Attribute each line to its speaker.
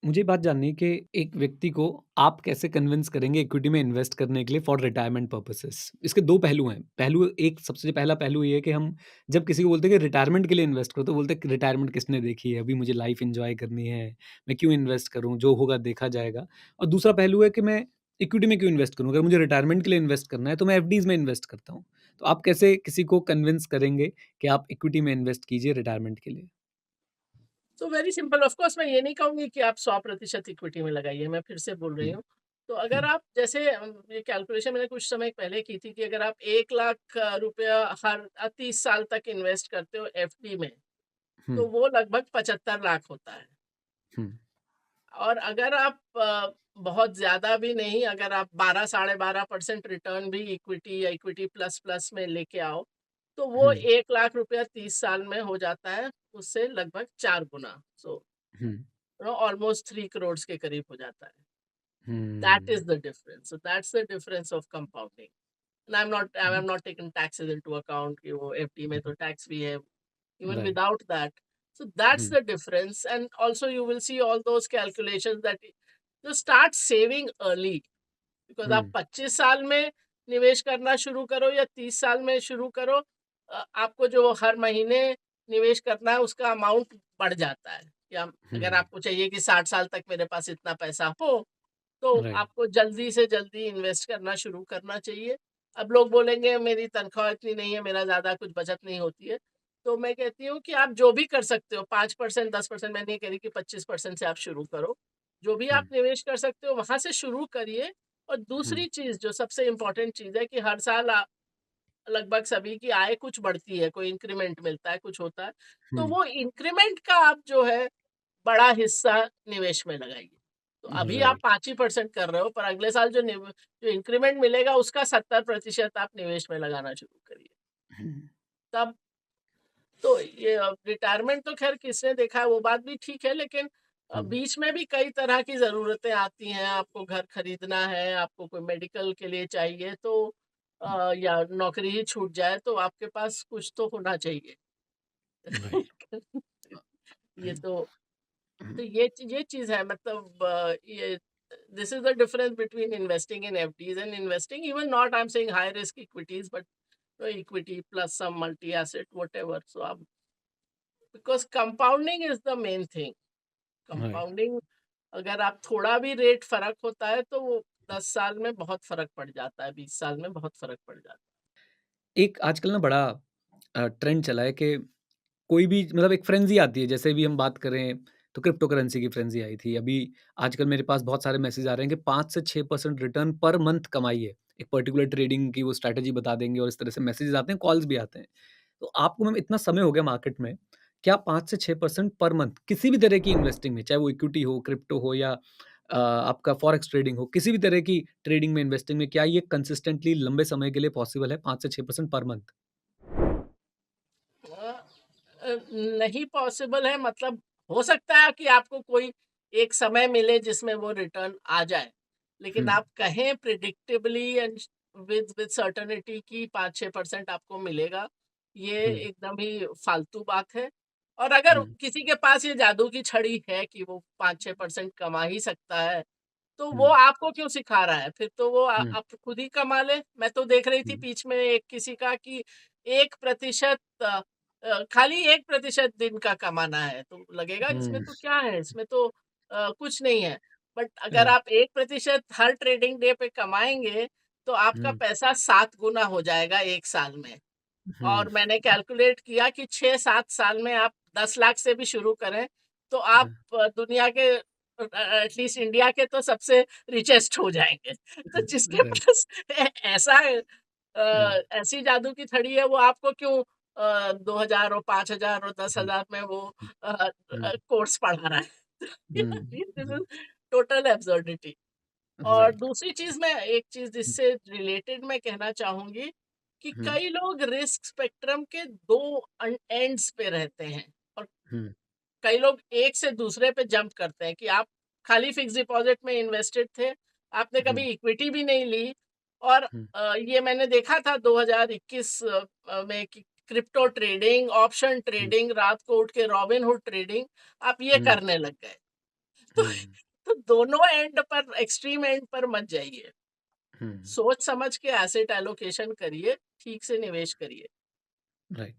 Speaker 1: मुझे बात जाननी है कि एक व्यक्ति को आप कैसे कन्विंस करेंगे इक्विटी में इन्वेस्ट करने के लिए फॉर रिटायरमेंट पर्पसेस? इसके 2 पहलू हैं। पहलू एक सबसे पहला पहलू ये है कि हम जब किसी को बोलते हैं कि रिटायरमेंट के लिए इन्वेस्ट करो, तो बोलते हैं कि रिटायरमेंट किसने देखी है? अभी मुझे लाइफ एन्जॉय करनी है, मैं क्यों इन्वेस्ट करूँ? जो होगा देखा जाएगा। और दूसरा पहलू है कि मैं इक्विटी में क्यों इन्वेस्ट करूँ? अगर मुझे रिटायरमेंट के लिए इन्वेस्ट करना है, तो मैं एफडीज़ में इन्वेस्ट करता हूँ। तो आप कैसे किसी को कन्विंस करेंगे कि आप इक्विटी में इन्वेस्ट कीजिए रिटायरमेंट के लिए?
Speaker 2: तो वेरी सिंपल, ऑफ कोर्स मैं ये नहीं कहूँगी कि आप 100% इक्विटी में लगाइए, मैं फिर से बोल रही
Speaker 1: हुँ,
Speaker 2: हूँ। तो अगर
Speaker 1: हुँ,
Speaker 2: आप जैसे ये कैलकुलेशन मैंने कुछ समय पहले की थी कि अगर आप 1 लाख रुपया हर 30 साल तक इन्वेस्ट करते हो एफडी में,
Speaker 1: हुँ,
Speaker 2: तो वो लगभग 75 लाख होता है।
Speaker 1: हुँ,
Speaker 2: और अगर आप बहुत ज़्यादा भी नहीं, अगर आप 12 साढ़े 12% रिटर्न भी इक्विटी या इक्विटी प्लस प्लस में लेके आओ, तो वो
Speaker 1: हुँ,
Speaker 2: 1 लाख रुपया 30 साल में हो जाता है, उससे लगभग 4 गुना। सो
Speaker 1: हुँ,
Speaker 2: ऑलमोस्ट 3 करोड़ के करीब हो जाता है। That
Speaker 1: hmm.
Speaker 2: Is the difference. So that's the difference of compounding. And I am not taking taxes into account कि वो एफडी में तो टैक्स भी है, even
Speaker 1: right.
Speaker 2: without that. So that's
Speaker 1: hmm,
Speaker 2: the difference. And also you will see all those calculations that you start saving early. Because
Speaker 1: हुँ,
Speaker 2: आप 25 साल में निवेश करना शुरू करो या 30 साल में शुरू करो, आपको जो हर महीने निवेश करना है उसका अमाउंट बढ़ जाता है। या
Speaker 1: हुँ,
Speaker 2: अगर आपको चाहिए कि 60 साल तक मेरे पास इतना पैसा हो, तो
Speaker 1: राइट।
Speaker 2: आपको जल्दी से जल्दी इन्वेस्ट करना शुरू करना चाहिए। अब लोग बोलेंगे मेरी तनख्वाह इतनी नहीं है, मेरा ज़्यादा कुछ बचत नहीं होती है। तो मैं कहती हूँ कि आप जो भी कर सकते हो, 5% 10%, मैं नहीं कह रही कि 25% से आप शुरू करो। जो भी
Speaker 1: हुँ,
Speaker 2: आप निवेश कर सकते हो वहाँ से शुरू करिए। और
Speaker 1: हुँ,
Speaker 2: दूसरी चीज़ जो सबसे इम्पोर्टेंट चीज़ है कि हर साल लगभग सभी की आय कुछ बढ़ती है, कोई इंक्रीमेंट मिलता है, कुछ होता है। तो
Speaker 1: हुँ,
Speaker 2: वो इंक्रीमेंट का आप जो है बड़ा हिस्सा निवेश में लगाइए। तो अभी आप
Speaker 1: राइट।
Speaker 2: 5 ही परसेंट कर रहे हो, पर अगले साल जो इंक्रीमेंट मिलेगा उसका 70% आप निवेश में लगाना शुरू करिए।
Speaker 1: हुँ,
Speaker 2: तब तो ये रिटायरमेंट तो ख़ैर किसने देखा है वो बात भी ठीक है, लेकिन
Speaker 1: हुँ,
Speaker 2: बीच में भी कई तरह की ज़रूरतें आती हैं। आपको घर खरीदना है, आपको कोई मेडिकल के लिए चाहिए, तो या नौकरी ही छूट जाए तो आपके पास कुछ तो होना चाहिए।
Speaker 1: राइट।
Speaker 2: ये तो
Speaker 1: हुँ,
Speaker 2: ये चीज़ है, मतलब ये this is the difference between investing in FDs and investing, even not I am saying high risk equities, but equity plus some multi asset whatever. So आप, because compounding is the main thing.
Speaker 1: Right.
Speaker 2: Compounding, अगर आप थोड़ा भी rate फ़र्क होता है तो वो 10 साल में बहुत फ़र्क पड़ जाता है, 20 साल में बहुत फ़र्क पड़ जाता है।
Speaker 1: एक आजकल ना बड़ा ट्रेंड चला है कि कोई भी मतलब एक फ्रेंज़ी आती है, जैसे भी हम बात करें तो क्रिप्टो करेंसी की फ्रेंज़ी आई थी। अभी आजकल मेरे पास बहुत सारे मैसेज आ रहे हैं कि 5 से 6% रिटर्न पर मंथ कमाइए। एक पर्टिकुलर ट्रेडिंग की वो स्ट्रैटेजी बता देंगे और इस तरह से मैसेजेस आते हैं, कॉल्स भी आते हैं। तो आपको मैम इतना समय हो गया मार्केट में, क्या 5 से 6% पर मंथ किसी भी तरह की इन्वेस्टिंग में, चाहे वो इक्विटी हो, क्रिप्टो हो या आपका फॉरेक्स ट्रेडिंग हो, किसी भी तरह की ट्रेडिंग में, इन्वेस्टिंग में, क्या ये कंसिस्टेंटली लंबे समय के लिए पॉसिबल है 5 से 6% पर मंथ?
Speaker 2: अ नहीं पॉसिबल है, मतलब हो सकता है कि आपको कोई एक समय मिले जिसमें वो रिटर्न आ जाए।
Speaker 1: हुँ,
Speaker 2: लेकिन आप कहें प्रेडिक्टेबली एंड विद सर्टेनिटी कि 5-6% आपको मिलेगा, ये
Speaker 1: हुँ,
Speaker 2: एकदम ही फालतू बात है। और अगर
Speaker 1: हुँ,
Speaker 2: किसी के पास ये जादू की छड़ी है कि वो 5-6% कमा ही सकता है, तो वो
Speaker 1: हुँ,
Speaker 2: आपको क्यों सिखा रहा है? फिर तो वो
Speaker 1: हुँ,
Speaker 2: आप खुद ही कमा ले। मैं तो देख रही थी
Speaker 1: हुँ,
Speaker 2: बीच में एक किसी का कि 1% खाली 1% दिन का कमाना है, तो लगेगा इसमें
Speaker 1: हुँ,
Speaker 2: तो क्या है? इसमें तो कुछ नहीं है। बट अगर
Speaker 1: राइट,
Speaker 2: आप 1% हर ट्रेडिंग डे पे कमाएँगे, तो आपका
Speaker 1: हुँ,
Speaker 2: पैसा 7 गुना हो जाएगा 1 साल में।
Speaker 1: हुँ,
Speaker 2: और मैंने कैलकुलेट किया कि 6-7 साल में आप 10 लाख से भी शुरू करें, तो आप
Speaker 1: हाँ,
Speaker 2: दुनिया के एटलीस्ट इंडिया के तो सबसे रिचेस्ट हो जाएँगे। तो जिसके
Speaker 1: राइट,
Speaker 2: पास ऐसा
Speaker 1: हुँ,
Speaker 2: ऐसी जादू की छड़ी है, वो आपको क्यों 2000 और 5000 और
Speaker 1: हुँ,
Speaker 2: 10,000 में वो
Speaker 1: हुँ,
Speaker 2: कोर्स पढ़ा रहा है।
Speaker 1: Hmm,
Speaker 2: this
Speaker 1: hmm,
Speaker 2: is total absurdity. और
Speaker 1: राइट,
Speaker 2: दूसरी चीज़, मैं एक चीज़
Speaker 1: हुँ,
Speaker 2: इससे रिलेटेड मैं कहना चाहूँगी कि
Speaker 1: हुँ,
Speaker 2: कई लोग रिस्क स्पेक्ट्रम के 2 एंड्स पे रहते हैं, और
Speaker 1: हुँ,
Speaker 2: कई लोग एक से दूसरे पे जंप करते हैं कि आप खाली फिक्स डिपॉज़िट में इन्वेस्टेड थे, आपने
Speaker 1: हुँ,
Speaker 2: कभी इक्विटी भी नहीं ली। और
Speaker 1: हुँ,
Speaker 2: ये मैंने देखा था 2021 में कि क्रिप्टो ट्रेडिंग, ऑप्शन
Speaker 1: हुँ,
Speaker 2: ट्रेडिंग, रात को उठ के रॉबिनहुड ट्रेडिंग आप ये
Speaker 1: हुँ,
Speaker 2: करने लग गए। तो
Speaker 1: हुँ,
Speaker 2: तो दोनों एंड पर, एक्सट्रीम एंड पर मत जाइए।
Speaker 1: हुँ,
Speaker 2: सोच समझ के एसेट एलोकेशन करिए, ठीक से निवेश करिए।
Speaker 1: राइट।